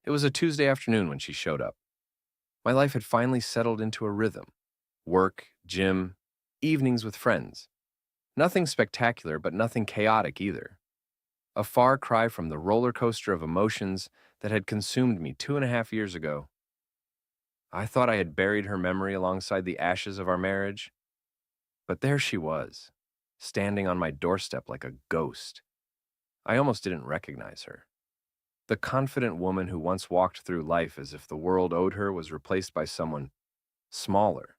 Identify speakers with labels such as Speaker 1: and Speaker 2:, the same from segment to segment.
Speaker 1: It was a Tuesday afternoon when she showed up. My life had finally settled into a rhythm. Work, gym, evenings with friends. Nothing spectacular, but nothing chaotic either. A far cry from the roller coaster of emotions that had consumed me 2.5 years ago. I thought I had buried her memory alongside the ashes of our marriage, but there she was, standing on my doorstep like a ghost. I almost didn't recognize her. The confident woman who once walked through life as if the world owed her was replaced by someone smaller.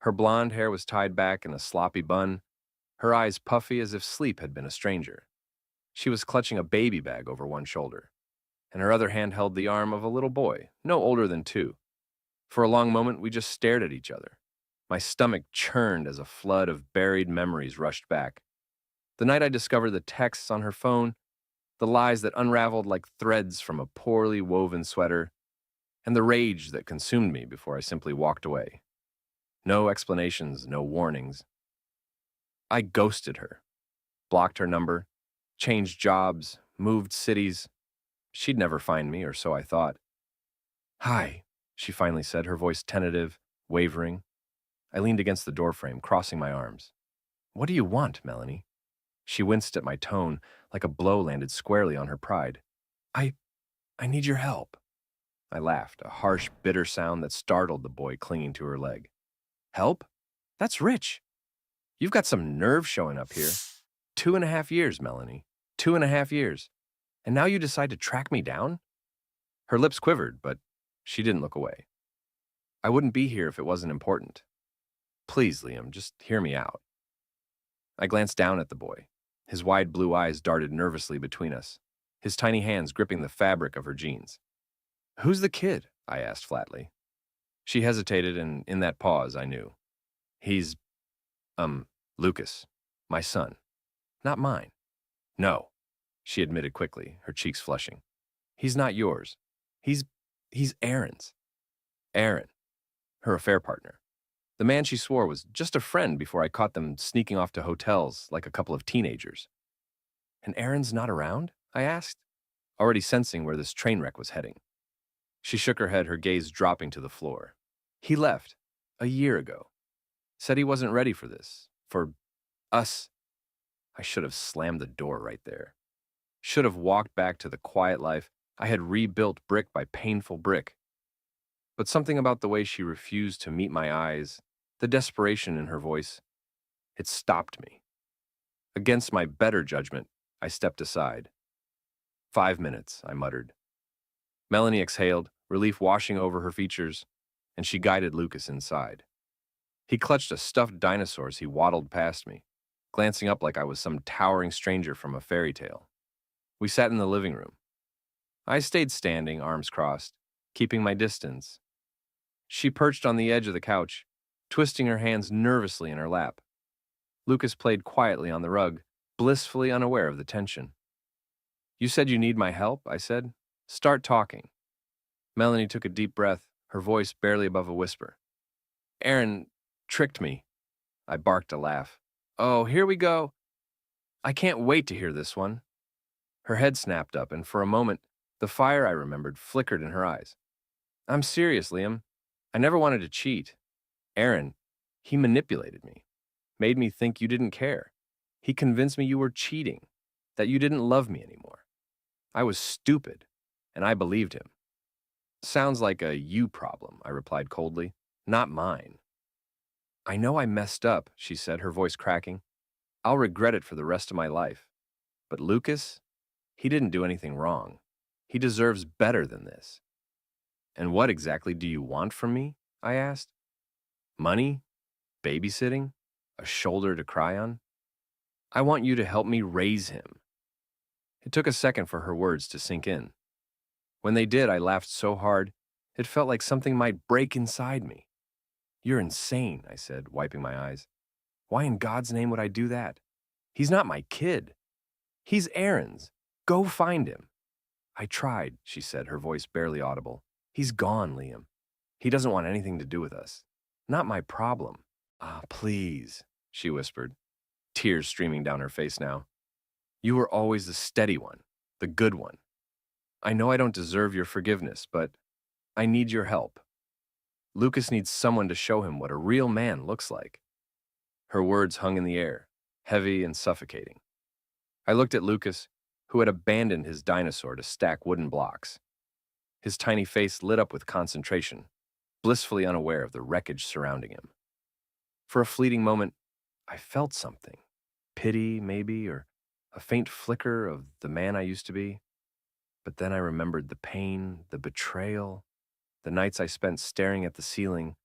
Speaker 1: Her blonde hair was tied back in a sloppy bun, her eyes puffy as if sleep had been a stranger. She was clutching a baby bag over one shoulder, and her other hand held the arm of a little boy, no older than 2. For a long moment, we just stared at each other. My stomach churned as a flood of buried memories rushed back. The night I discovered the texts on her phone, the lies that unraveled like threads from a poorly woven sweater, and the rage that consumed me before I simply walked away. No explanations, no warnings. I ghosted her, blocked her number, changed jobs, moved cities. She'd never find me, or so I thought. "Hi," she finally said, her voice tentative, wavering. I leaned against the doorframe, crossing my arms. "What do you want, Melanie?" She winced at my tone, like a blow landed squarely on her pride. I, I need your help." I laughed, a harsh, bitter sound that startled the boy clinging to her leg. "Help? That's rich. You've got some nerve showing up here. 2.5 years, Melanie. 2.5 years. And now you decide to track me down?" Her lips quivered, but she didn't look away. "I wouldn't be here if it wasn't important. Please, Liam, just hear me out." I glanced down at the boy. His wide blue eyes darted nervously between us, his tiny hands gripping the fabric of her jeans. "Who's the kid?" I asked flatly. She hesitated, and in that pause, I knew. "He's, Lucas, my son, not mine." "No," she admitted quickly, her cheeks flushing. "He's not yours. He's, he's Aaron's." Aaron, her affair partner. The man she swore was just a friend before I caught them sneaking off to hotels like a couple of teenagers. "And Aaron's not around?" I asked, already sensing where this train wreck was heading. She shook her head, her gaze dropping to the floor. "He left, a year ago. Said he wasn't ready for this. For us." I should have slammed the door right there. Should have walked back to the quiet life I had rebuilt brick by painful brick. But something about the way she refused to meet my eyes, the desperation in her voice, it stopped me. Against my better judgment, I stepped aside. "5 minutes," I muttered. Melanie exhaled, relief washing over her features, and she guided Lucas inside. He clutched a stuffed dinosaur as he waddled past me, glancing up like I was some towering stranger from a fairy tale. We sat in the living room. I stayed standing, arms crossed, keeping my distance. She perched on the edge of the couch, twisting her hands nervously in her lap. Lucas played quietly on the rug, blissfully unaware of the tension. "You said you need my help," I said. "Start talking." Melanie took a deep breath, her voice barely above a whisper. "Aaron tricked me." I barked a laugh. "Oh, here we go. I can't wait to hear this one." Her head snapped up, and for a moment, the fire I remembered flickered in her eyes. "I'm serious, Liam. I never wanted to cheat. Aaron, he manipulated me, made me think you didn't care. He convinced me you were cheating, that you didn't love me anymore. I was stupid, and I believed him." "Sounds like a you problem," I replied coldly, "not mine." "I know I messed up," she said, her voice cracking. "I'll regret it for the rest of my life. But Lucas, he didn't do anything wrong. He deserves better than this." "And what exactly do you want from me?" I asked. "Money? Babysitting? A shoulder to cry on?" "I want you to help me raise him." It took a second for her words to sink in. When they did, I laughed so hard, it felt like something might break inside me. "You're insane," I said, wiping my eyes. "Why in God's name would I do that? He's not my kid. He's Aaron's. Go find him." "I tried," she said, her voice barely audible. "He's gone, Liam. He doesn't want anything to do with us. Not my problem." "Ah, please," she whispered, tears streaming down her face now. "You were always the steady one, the good one. I know I don't deserve your forgiveness, but I need your help. Lucas needs someone to show him what a real man looks like." Her words hung in the air, heavy and suffocating. I looked at Lucas, who had abandoned his dinosaur to stack wooden blocks. His tiny face lit up with concentration, blissfully unaware of the wreckage surrounding him. For a fleeting moment, I felt something. Pity, maybe, or a faint flicker of the man I used to be. But then I remembered the pain, the betrayal, the nights I spent staring at the ceiling,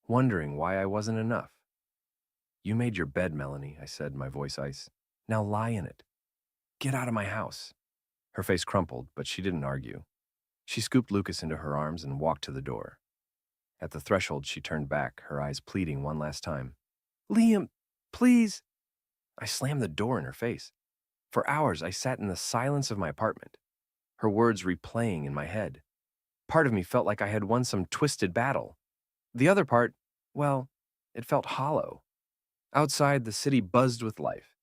Speaker 1: wondering why I wasn't enough. "You made your bed, Melanie," I said, my voice ice. "Now lie in it. Get out of my house." Her face crumpled, but she didn't argue. She scooped Lucas into her arms and walked to the door. At the threshold, she turned back, her eyes pleading one last time. "Liam, please." I slammed the door in her face. For hours, I sat in the silence of my apartment, her words replaying in my head. Part of me felt like I had won some twisted battle. The other part, well, it felt hollow. Outside, the city buzzed with life,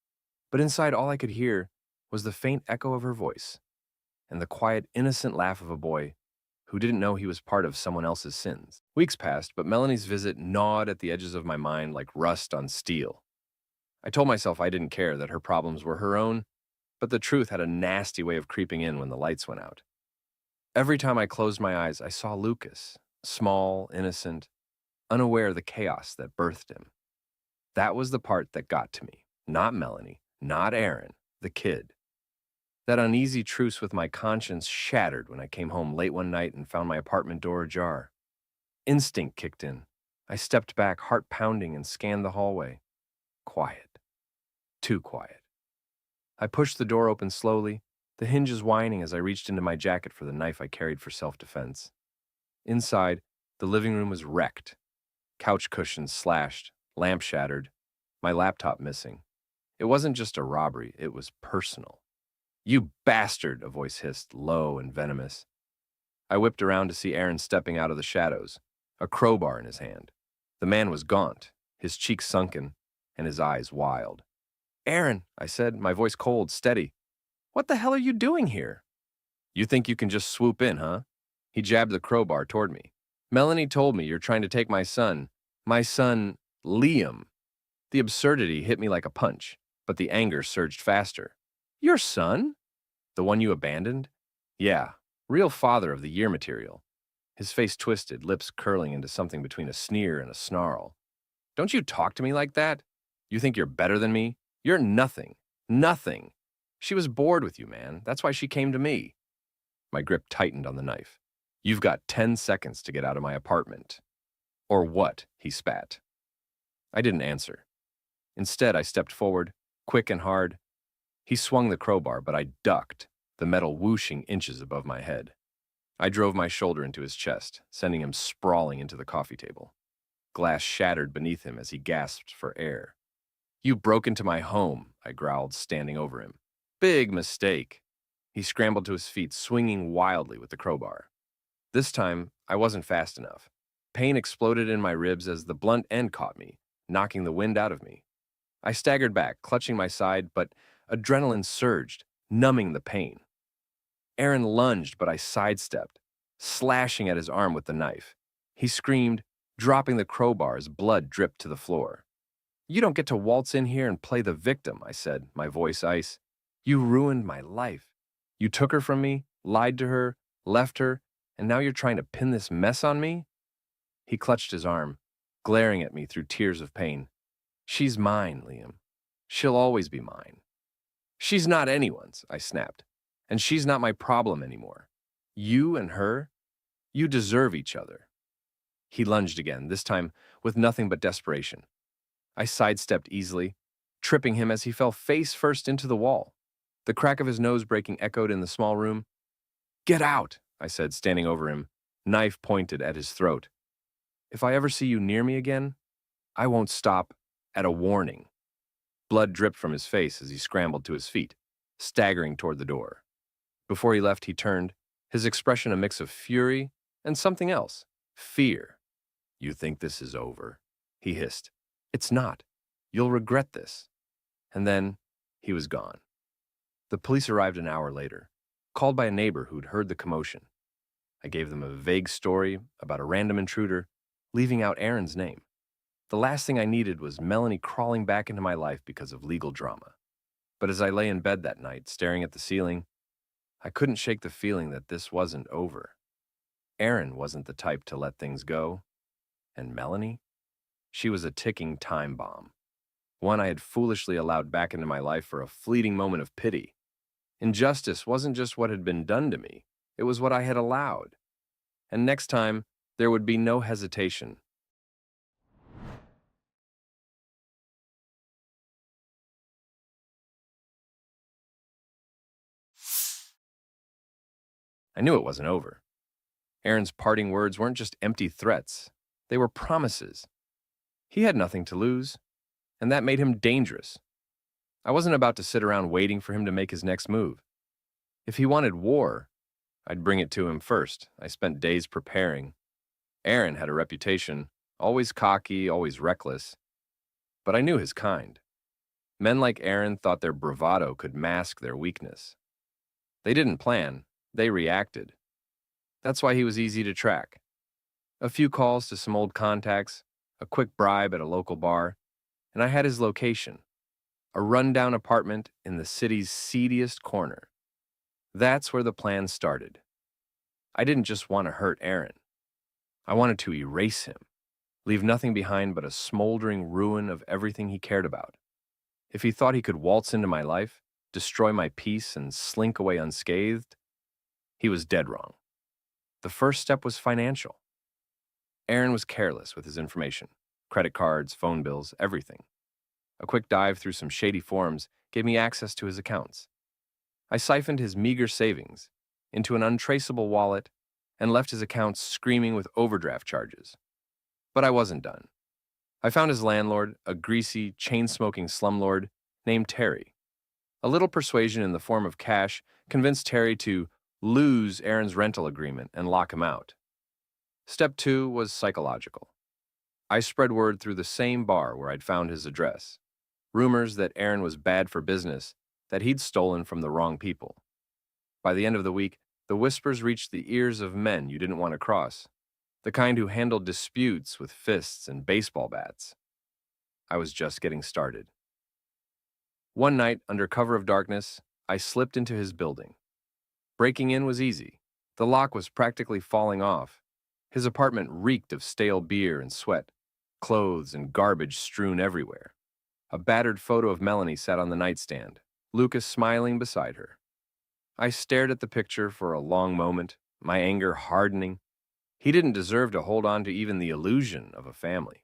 Speaker 1: but inside, all I could hear was the faint echo of her voice and the quiet, innocent laugh of a boy who didn't know he was part of someone else's sins. Weeks passed, but Melanie's visit gnawed at the edges of my mind like rust on steel. I told myself I didn't care, that her problems were her own, but the truth had a nasty way of creeping in when the lights went out. Every time I closed my eyes, I saw Lucas, small, innocent, unaware of the chaos that birthed him. That was the part that got to me. Not Melanie, not Aaron, the kid. That uneasy truce with my conscience shattered when I came home late one night and found my apartment door ajar. Instinct kicked in. I stepped back, heart pounding, and scanned the hallway. Quiet. Too quiet. I pushed the door open slowly, the hinges whining as I reached into my jacket for the knife I carried for self-defense. Inside, the living room was wrecked. Couch cushions slashed, lamp shattered, my laptop missing. It wasn't just a robbery, it was personal. "You bastard," a voice hissed, low and venomous. I whipped around to see Aaron stepping out of the shadows, a crowbar in his hand. The man was gaunt, his cheeks sunken, and his eyes wild. "Aaron," I said, my voice cold, steady. "What the hell are you doing here?" "You think you can just swoop in, huh?" He jabbed the crowbar toward me. "Melanie told me you're trying to take my son, Liam." The absurdity hit me like a punch, but the anger surged faster. "Your son? The one you abandoned?" "Yeah, real father of the year material." His face twisted, lips curling into something between a sneer and a snarl. "Don't you talk to me like that? You think you're better than me? You're nothing. Nothing. She was bored with you, man. That's why she came to me." My grip tightened on the knife. "You've got 10 seconds to get out of my apartment." "Or what?" he spat. I didn't answer. Instead, I stepped forward, quick and hard. He swung the crowbar, but I ducked, the metal whooshing inches above my head. I drove my shoulder into his chest, sending him sprawling into the coffee table. Glass shattered beneath him as he gasped for air. "You broke into my home," I growled, standing over him. "Big mistake." He scrambled to his feet, swinging wildly with the crowbar. This time, I wasn't fast enough. Pain exploded in my ribs as the blunt end caught me, knocking the wind out of me. I staggered back, clutching my side, but adrenaline surged, numbing the pain. Aaron lunged, but I sidestepped, slashing at his arm with the knife. He screamed, dropping the crowbar as blood dripped to the floor. "You don't get to waltz in here and play the victim," I said, my voice ice. "You ruined my life. You took her from me, lied to her, left her, and now you're trying to pin this mess on me?" He clutched his arm, glaring at me through tears of pain. "She's mine, Liam. She'll always be mine." "She's not anyone's," I snapped. "And she's not my problem anymore. You and her, you deserve each other." He lunged again, this time with nothing but desperation. I sidestepped easily, tripping him as he fell face first into the wall. The crack of his nose breaking echoed in the small room. "Get out," I said, standing over him, knife pointed at his throat. "If I ever see you near me again, I won't stop at a warning." Blood dripped from his face as he scrambled to his feet, staggering toward the door. Before he left, he turned, his expression a mix of fury and something else, fear. "You think this is over?" he hissed. "It's not. You'll regret this." And then he was gone. The police arrived an hour later. called by a neighbor who'd heard the commotion. I gave them a vague story about a random intruder, leaving out Aaron's name. The last thing I needed was Melanie crawling back into my life because of legal drama. But as I lay in bed that night, staring at the ceiling, I couldn't shake the feeling that this wasn't over. Aaron wasn't the type to let things go. And Melanie? She was a ticking time bomb. One I had foolishly allowed back into my life for a fleeting moment of pity. Injustice wasn't just what had been done to me, it was what I had allowed. And next time, there would be no hesitation. I knew it wasn't over. Aaron's parting words weren't just empty threats, they were promises. He had nothing to lose, and that made him dangerous. I wasn't about to sit around waiting for him to make his next move. If he wanted war, I'd bring it to him first. I spent days preparing. Aaron had a reputation, always cocky, always reckless. But I knew his kind. Men like Aaron thought their bravado could mask their weakness. They didn't plan, they reacted. That's why he was easy to track. A few calls to some old contacts, a quick bribe at a local bar, and I had his location. A rundown apartment in the city's seediest corner. That's where the plan started. I didn't just want to hurt Aaron. I wanted to erase him, leave nothing behind but a smoldering ruin of everything he cared about. If he thought he could waltz into my life, destroy my peace, and slink away unscathed, he was dead wrong. The first step was financial. Aaron was careless with his information. Credit cards, phone bills, everything. A quick dive through some shady forms gave me access to his accounts. I siphoned his meager savings into an untraceable wallet and left his accounts screaming with overdraft charges. But I wasn't done. I found his landlord, a greasy, chain-smoking slumlord named Terry. A little persuasion in the form of cash convinced Terry to lose Aaron's rental agreement and lock him out. Step 2 was psychological. I spread word through the same bar where I'd found his address. Rumors that Aaron was bad for business, that he'd stolen from the wrong people. By the end of the week, the whispers reached the ears of men you didn't want to cross, the kind who handled disputes with fists and baseball bats. I was just getting started. One night, under cover of darkness, I slipped into his building. Breaking in was easy. The lock was practically falling off. His apartment reeked of stale beer and sweat, clothes and garbage strewn everywhere. A battered photo of Melanie sat on the nightstand, Lucas smiling beside her. I stared at the picture for a long moment, my anger hardening. He didn't deserve to hold on to even the illusion of a family.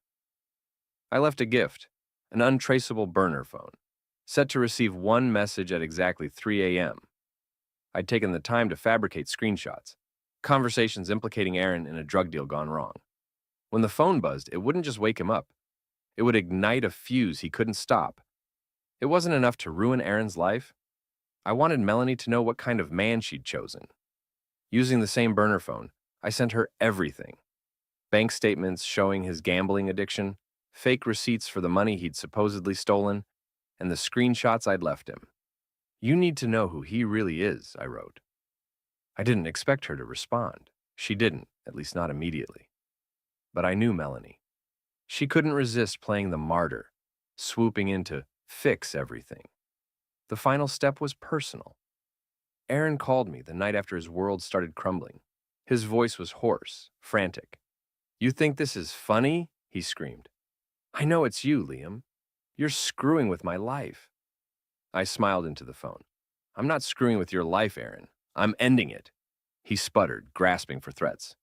Speaker 1: I left a gift, an untraceable burner phone, set to receive one message at exactly 3 a.m. I'd taken the time to fabricate screenshots, conversations implicating Aaron in a drug deal gone wrong. When the phone buzzed, it wouldn't just wake him up. It would ignite a fuse he couldn't stop. It wasn't enough to ruin Aaron's life. I wanted Melanie to know what kind of man she'd chosen. Using the same burner phone, I sent her everything. Bank statements showing his gambling addiction, fake receipts for the money he'd supposedly stolen, and the screenshots I'd left him. "You need to know who he really is," I wrote. I didn't expect her to respond. She didn't, at least not immediately. But I knew Melanie. She couldn't resist playing the martyr, swooping in to fix everything. The final step was personal. Aaron called me the night after his world started crumbling. His voice was hoarse, frantic. "You think this is funny?" he screamed. "I know it's you, Liam. You're screwing with my life." I smiled into the phone. "I'm not screwing with your life, Aaron. I'm ending it." He sputtered, grasping for threats.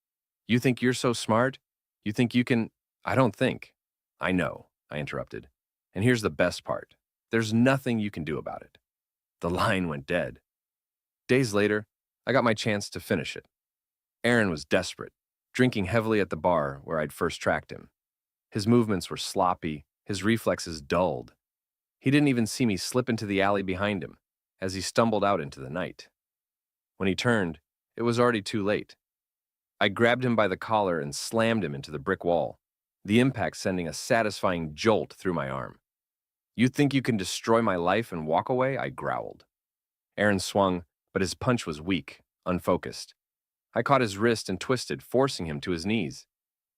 Speaker 1: "You think you're so smart? You think you can—" "I don't think. I know," I interrupted. "And here's the best part. There's nothing you can do about it." The line went dead. Days later, I got my chance to finish it. Aaron was desperate, drinking heavily at the bar where I'd first tracked him. His movements were sloppy, his reflexes dulled. He didn't even see me slip into the alley behind him as he stumbled out into the night. When he turned, it was already too late. I grabbed him by the collar and slammed him into the brick wall, the impact sending a satisfying jolt through my arm. "You think you can destroy my life and walk away?" I growled. Aaron swung, but his punch was weak, unfocused. I caught his wrist and twisted, forcing him to his knees.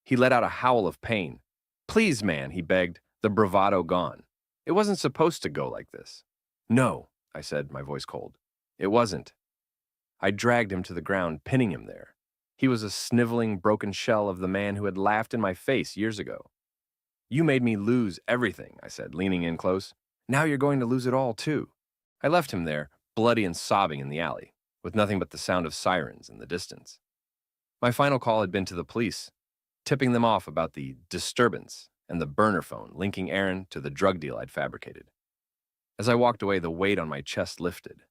Speaker 1: He let out a howl of pain. "Please, man," he begged, the bravado gone. "It wasn't supposed to go like this." "No," I said, my voice cold. "It wasn't." I dragged him to the ground, pinning him there. He was a sniveling, broken shell of the man who had laughed in my face years ago. "You made me lose everything," I said, leaning in close. "Now you're going to lose it all, too." I left him there, bloody and sobbing in the alley, with nothing but the sound of sirens in the distance. My final call had been to the police, tipping them off about the disturbance and the burner phone linking Aaron to the drug deal I'd fabricated. As I walked away, the weight on my chest lifted.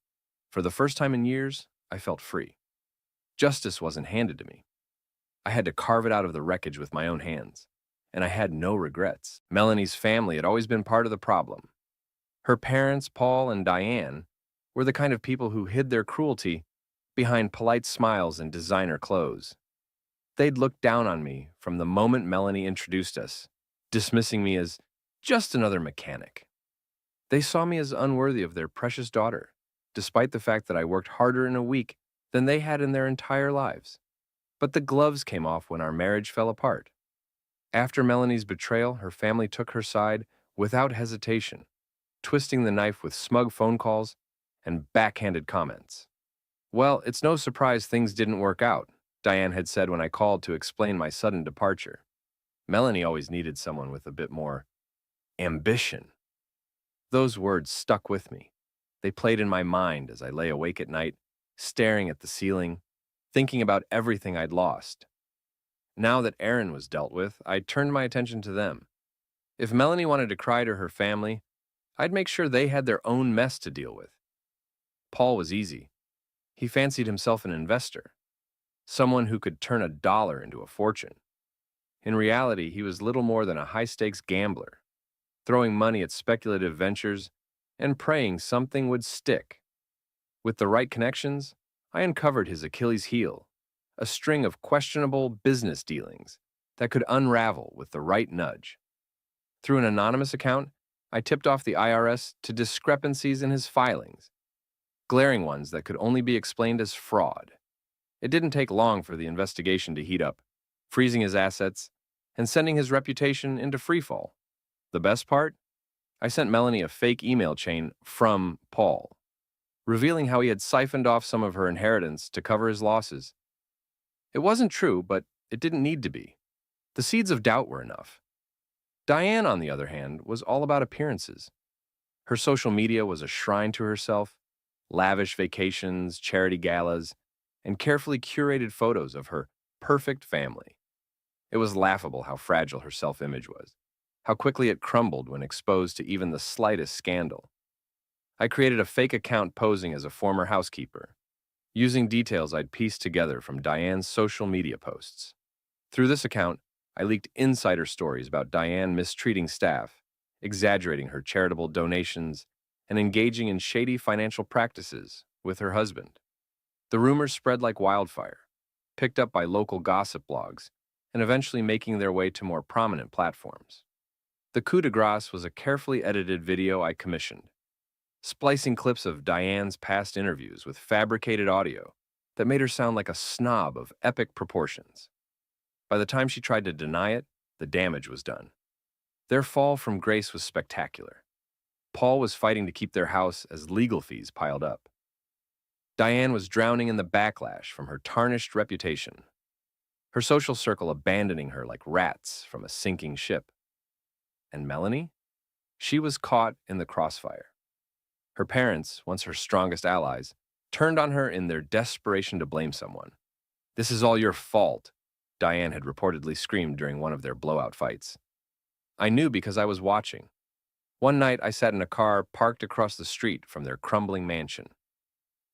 Speaker 1: For the first time in years, I felt free. Justice wasn't handed to me. I had to carve it out of the wreckage with my own hands, and I had no regrets. Melanie's family had always been part of the problem. Her parents, Paul and Diane, were the kind of people who hid their cruelty behind polite smiles and designer clothes. They'd looked down on me from the moment Melanie introduced us, dismissing me as just another mechanic. They saw me as unworthy of their precious daughter, despite the fact that I worked harder in a week than they had in their entire lives. But the gloves came off when our marriage fell apart. After Melanie's betrayal, her family took her side without hesitation, twisting the knife with smug phone calls and backhanded comments. "Well, it's no surprise things didn't work out," Diane had said when I called to explain my sudden departure. Melanie always needed someone with a bit more ambition. Those words stuck with me. They played in my mind as I lay awake at night, staring at the ceiling, thinking about everything I'd lost. Now that Aaron was dealt with, I turned my attention to them. If Melanie wanted to cry to her family, I'd make sure they had their own mess to deal with. Paul was easy. He fancied himself an investor, someone who could turn $1 into a fortune. In reality, he was little more than a high-stakes gambler, throwing money at speculative ventures and praying something would stick. With the right connections, I uncovered his Achilles heel, a string of questionable business dealings that could unravel with the right nudge. Through an anonymous account, I tipped off the IRS to discrepancies in his filings, glaring ones that could only be explained as fraud. It didn't take long for the investigation to heat up, freezing his assets and sending his reputation into freefall. The best part? I sent Melanie a fake email chain from Paul, revealing how he had siphoned off some of her inheritance to cover his losses. It wasn't true, but it didn't need to be. The seeds of doubt were enough. Diane, on the other hand, was all about appearances. Her social media was a shrine to herself, lavish vacations, charity galas, and carefully curated photos of her perfect family. It was laughable how fragile her self-image was, how quickly it crumbled when exposed to even the slightest scandal. I created a fake account posing as a former housekeeper, using details I'd pieced together from Diane's social media posts. Through this account, I leaked insider stories about Diane mistreating staff, exaggerating her charitable donations, and engaging in shady financial practices with her husband. The rumors spread like wildfire, picked up by local gossip blogs, and eventually making their way to more prominent platforms. The coup de grace was a carefully edited video I commissioned, splicing clips of Diane's past interviews with fabricated audio that made her sound like a snob of epic proportions. By the time she tried to deny it, the damage was done. Their fall from grace was spectacular. Paul was fighting to keep their house as legal fees piled up. Diane was drowning in the backlash from her tarnished reputation, her social circle abandoning her like rats from a sinking ship. And Melanie? She was caught in the crossfire. Her parents, once her strongest allies, turned on her in their desperation to blame someone. "This is all your fault," Diane had reportedly screamed during one of their blowout fights. I knew because I was watching. One night, I sat in a car parked across the street from their crumbling mansion.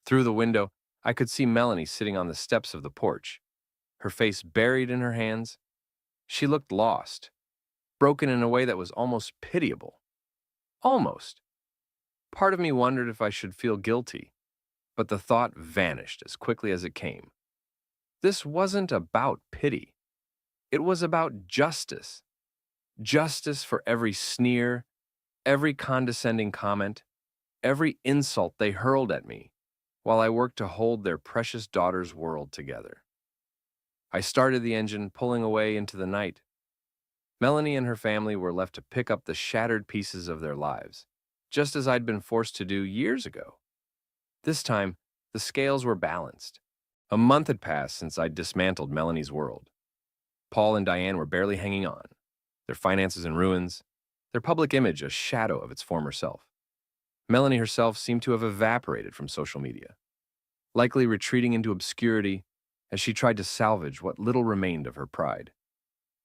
Speaker 1: Through the window, I could see Melanie sitting on the steps of the porch, her face buried in her hands. She looked lost, broken in a way that was almost pitiable. Almost. Part of me wondered if I should feel guilty, but the thought vanished as quickly as it came. This wasn't about pity. It was about justice. Justice for every sneer, every condescending comment, every insult they hurled at me, while I worked to hold their precious daughter's world together. I started the engine, pulling away into the night. Melanie and her family were left to pick up the shattered pieces of their lives, just as I'd been forced to do years ago. This time, the scales were balanced. A month had passed since I'd dismantled Melanie's world. Paul and Diane were barely hanging on, their finances in ruins, their public image a shadow of its former self. Melanie herself seemed to have evaporated from social media, likely retreating into obscurity as she tried to salvage what little remained of her pride.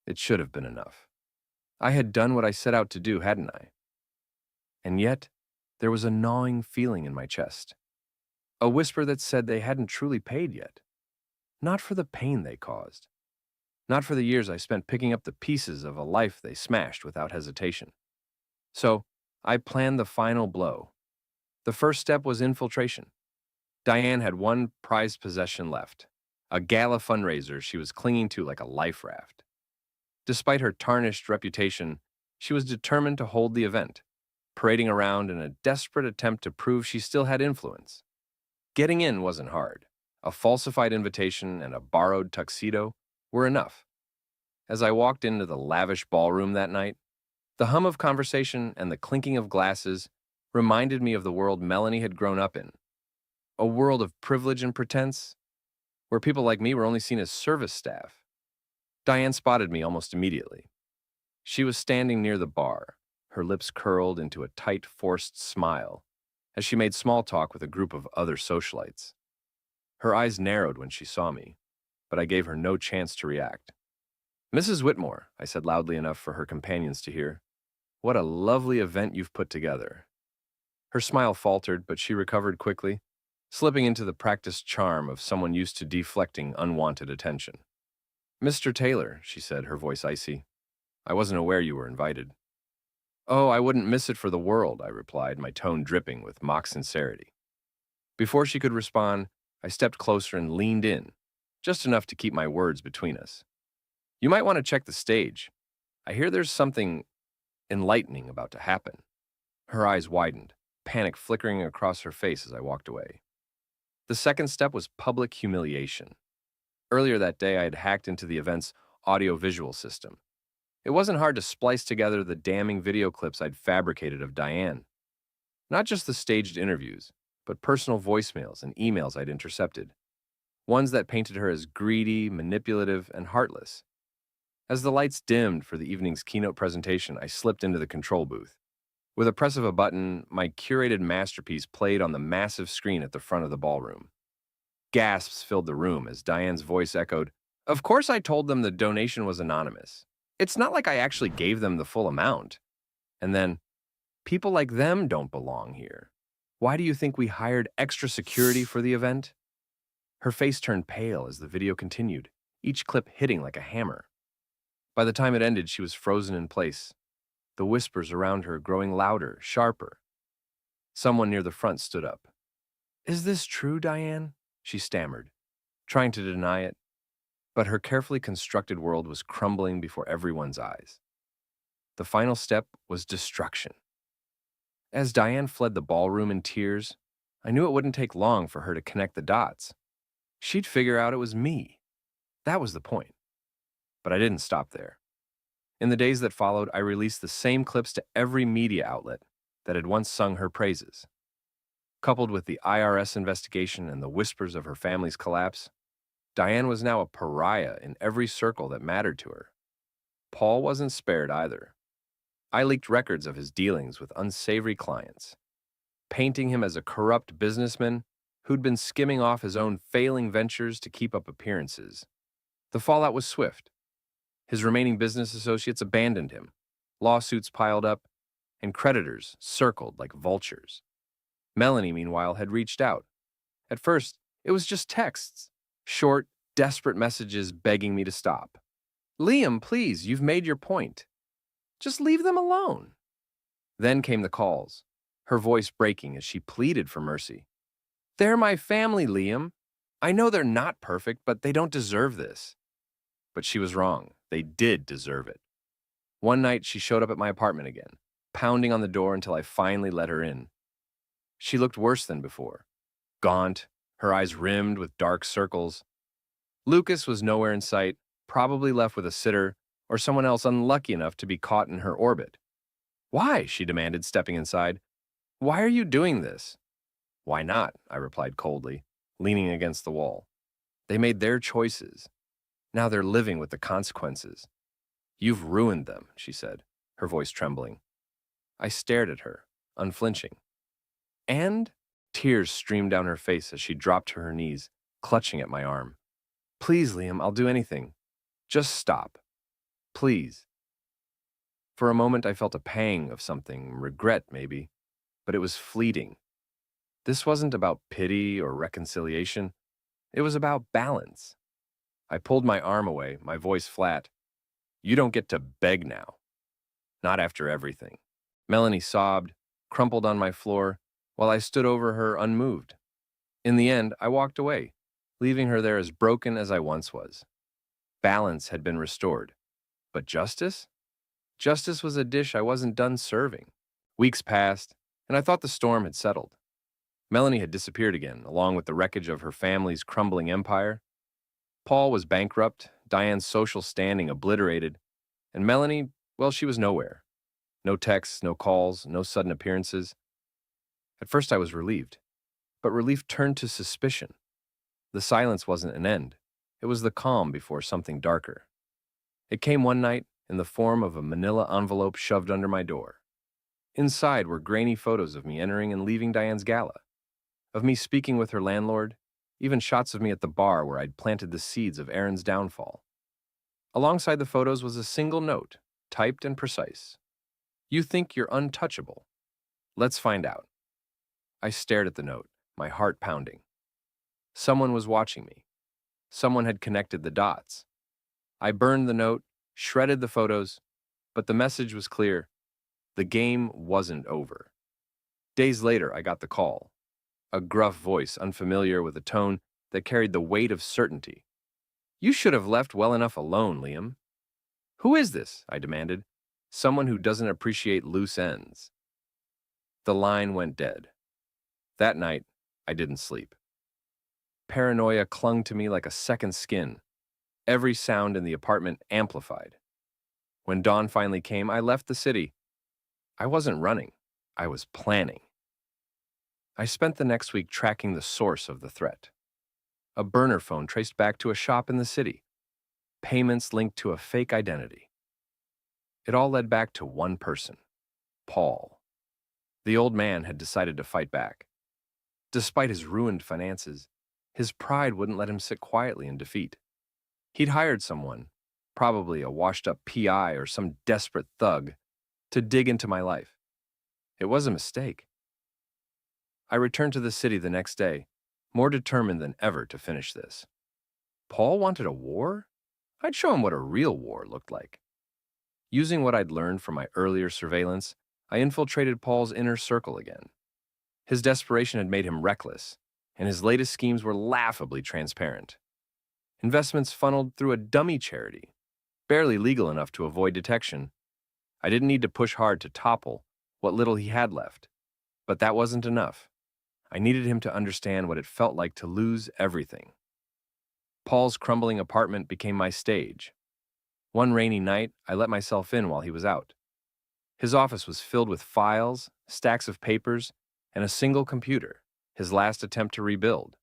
Speaker 1: It should have been enough. I had done what I set out to do, hadn't I? And yet, there was a gnawing feeling in my chest, a whisper that said they hadn't truly paid yet. Not for the pain they caused, not for the years I spent picking up the pieces of a life they smashed without hesitation. So, I planned the final blow. The first step was infiltration. Diane had one prized possession left, a gala fundraiser she was clinging to like a life raft. Despite her tarnished reputation, she was determined to hold the event, parading around in a desperate attempt to prove she still had influence. Getting in wasn't hard. A falsified invitation and a borrowed tuxedo were enough. As I walked into the lavish ballroom that night, the hum of conversation and the clinking of glasses reminded me of the world Melanie had grown up in. A world of privilege and pretense, where people like me were only seen as service staff. Diane spotted me almost immediately. She was standing near the bar, her lips curled into a tight, forced smile, as she made small talk with a group of other socialites. Her eyes narrowed when she saw me, but I gave her no chance to react. "Mrs. Whitmore," I said loudly enough for her companions to hear, "what a lovely event you've put together." Her smile faltered, but she recovered quickly, slipping into the practiced charm of someone used to deflecting unwanted attention. "Mr. Taylor," she said, her voice icy, "I wasn't aware you were invited." "Oh, I wouldn't miss it for the world," I replied, my tone dripping with mock sincerity. Before she could respond, I stepped closer and leaned in, just enough to keep my words between us. "You might want to check the stage. I hear there's something enlightening about to happen." Her eyes widened, panic flickering across her face as I walked away. The second step was public humiliation. Earlier that day, I had hacked into the event's audio-visual system. It wasn't hard to splice together the damning video clips I'd fabricated of Diane. Not just the staged interviews, but personal voicemails and emails I'd intercepted. Ones that painted her as greedy, manipulative, and heartless. As the lights dimmed for the evening's keynote presentation, I slipped into the control booth. With a press of a button, my curated masterpiece played on the massive screen at the front of the ballroom. Gasps filled the room as Diane's voice echoed, "Of course I told them the donation was anonymous. It's not like I actually gave them the full amount." And then, "People like them don't belong here. Why do you think we hired extra security for the event?" Her face turned pale as the video continued, each clip hitting like a hammer. By the time it ended, she was frozen in place, the whispers around her growing louder, sharper. Someone near the front stood up. "Is this true, Diane?" she stammered, trying to deny it, but her carefully constructed world was crumbling before everyone's eyes. The final step was destruction. As Diane fled the ballroom in tears, I knew it wouldn't take long for her to connect the dots. She'd figure out it was me. That was the point. But I didn't stop there. In the days that followed, I released the same clips to every media outlet that had once sung her praises. Coupled with the IRS investigation and the whispers of her family's collapse, Diane was now a pariah in every circle that mattered to her. Paul wasn't spared either. I leaked records of his dealings with unsavory clients, painting him as a corrupt businessman who'd been skimming off his own failing ventures to keep up appearances. The fallout was swift. His remaining business associates abandoned him, lawsuits piled up, and creditors circled like vultures. Melanie, meanwhile, had reached out. At first, it was just texts, short, desperate messages begging me to stop. "Liam, please, you've made your point. Just leave them alone." Then came the calls, her voice breaking as she pleaded for mercy. "They're my family, Liam. I know they're not perfect, but they don't deserve this." But she was wrong. They did deserve it. One night, she showed up at my apartment again, pounding on the door until I finally let her in. She looked worse than before. Gaunt, her eyes rimmed with dark circles. Lucas was nowhere in sight, probably left with a sitter or someone else unlucky enough to be caught in her orbit. Why? She demanded, stepping inside. Why are you doing this? Why not? I replied coldly, leaning against the wall. They made their choices. Now they're living with the consequences. You've ruined them, she said, her voice trembling. I stared at her, unflinching. And tears streamed down her face as she dropped to her knees, clutching at my arm. Please, Liam, I'll do anything. Just stop. Please. For a moment, I felt a pang of something, regret maybe, but it was fleeting. This wasn't about pity or reconciliation. It was about balance. I pulled my arm away, my voice flat. You don't get to beg now. Not after everything. Melanie sobbed, crumpled on my floor, while I stood over her unmoved. In the end, I walked away, leaving her there as broken as I once was. Balance had been restored. But justice? Justice was a dish I wasn't done serving. Weeks passed, and I thought the storm had settled. Melanie had disappeared again, along with the wreckage of her family's crumbling empire. Paul was bankrupt, Diane's social standing obliterated, and Melanie, well, she was nowhere. No texts, no calls, no sudden appearances. At first I was relieved, but relief turned to suspicion. The silence wasn't an end. It was the calm before something darker. It came one night in the form of a manila envelope shoved under my door. Inside were grainy photos of me entering and leaving Diane's gala, of me speaking with her landlord, even shots of me at the bar where I'd planted the seeds of Aaron's downfall. Alongside the photos was a single note, typed and precise. You think you're untouchable. Let's find out. I stared at the note, my heart pounding. Someone was watching me. Someone had connected the dots. I burned the note, shredded the photos, but the message was clear. The game wasn't over. Days later, I got the call. A gruff voice, unfamiliar with a tone that carried the weight of certainty. You should have left well enough alone, Liam. Who is this? I demanded. Someone who doesn't appreciate loose ends. The line went dead. That night, I didn't sleep. Paranoia clung to me like a second skin. Every sound in the apartment amplified. When dawn finally came, I left the city. I wasn't running. I was planning. I spent the next week tracking the source of the threat. A burner phone traced back to a shop in the city. Payments linked to a fake identity. It all led back to one person, Paul. The old man had decided to fight back. Despite his ruined finances, his pride wouldn't let him sit quietly in defeat. He'd hired someone, probably a washed-up PI or some desperate thug, to dig into my life. It was a mistake. I returned to the city the next day, more determined than ever to finish this. Paul wanted a war? I'd show him what a real war looked like. Using what I'd learned from my earlier surveillance, I infiltrated Paul's inner circle again. His desperation had made him reckless, and his latest schemes were laughably transparent. Investments funneled through a dummy charity, barely legal enough to avoid detection. I didn't need to push hard to topple what little he had left, but that wasn't enough. I needed him to understand what it felt like to lose everything. Paul's crumbling apartment became my stage. One rainy night, I let myself in while he was out. His office was filled with files, stacks of papers, and a single computer, his last attempt to rebuild.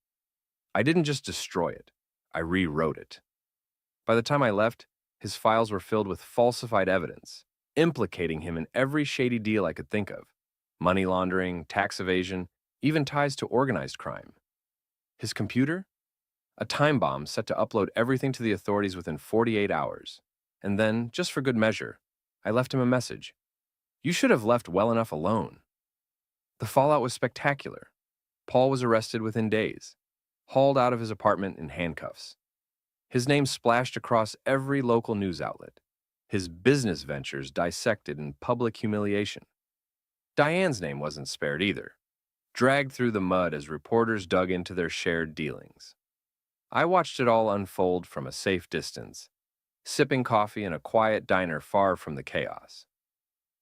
Speaker 1: I didn't just destroy it, I rewrote it. By the time I left, his files were filled with falsified evidence, implicating him in every shady deal I could think of: money laundering, tax evasion, even ties to organized crime. His computer? A time bomb set to upload everything to the authorities within 48 hours. And then, just for good measure, I left him a message. You should have left well enough alone. The fallout was spectacular. Paul was arrested within days, hauled out of his apartment in handcuffs. His name splashed across every local news outlet, his business ventures dissected in public humiliation. Diane's name wasn't spared either, dragged through the mud as reporters dug into their shared dealings. I watched it all unfold from a safe distance, sipping coffee in a quiet diner far from the chaos.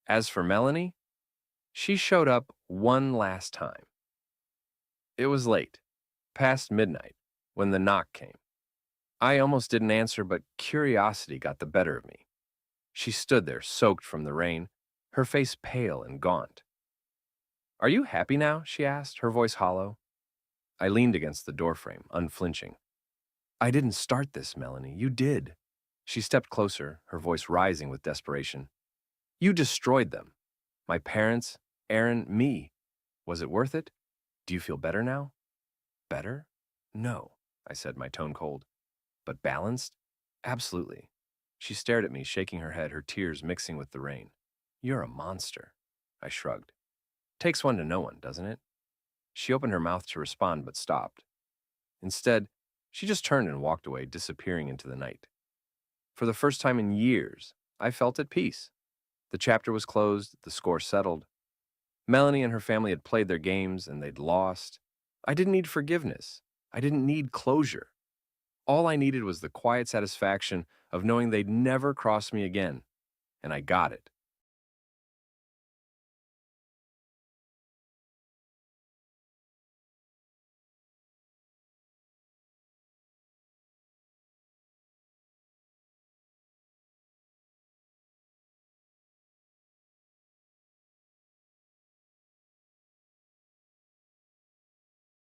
Speaker 1: As for Melanie, she showed up one last time. It was late, past midnight, when the knock came. I almost didn't answer, but curiosity got the better of me. She stood there, soaked from the rain, her face pale and gaunt. "Are you happy now?" she asked, her voice hollow. I leaned against the doorframe, unflinching. "I didn't start this, Melanie. You did." She stepped closer, her voice rising with desperation. "You destroyed them. My parents, Aaron, me. Was it worth it? Do you feel better now?" "Better? No," I said, my tone cold. "But balanced? Absolutely." She stared at me, shaking her head, her tears mixing with the rain. "You're a monster." I shrugged. "Takes one to know one, doesn't it?" She opened her mouth to respond, but stopped. Instead, she just turned and walked away, disappearing into the night. For the first time in years, I felt at peace. The chapter was closed, the score settled. Melanie and her family had played their games, and they'd lost. I didn't need forgiveness. I didn't need closure. All I needed was the quiet satisfaction of knowing they'd never cross me again, and I got it.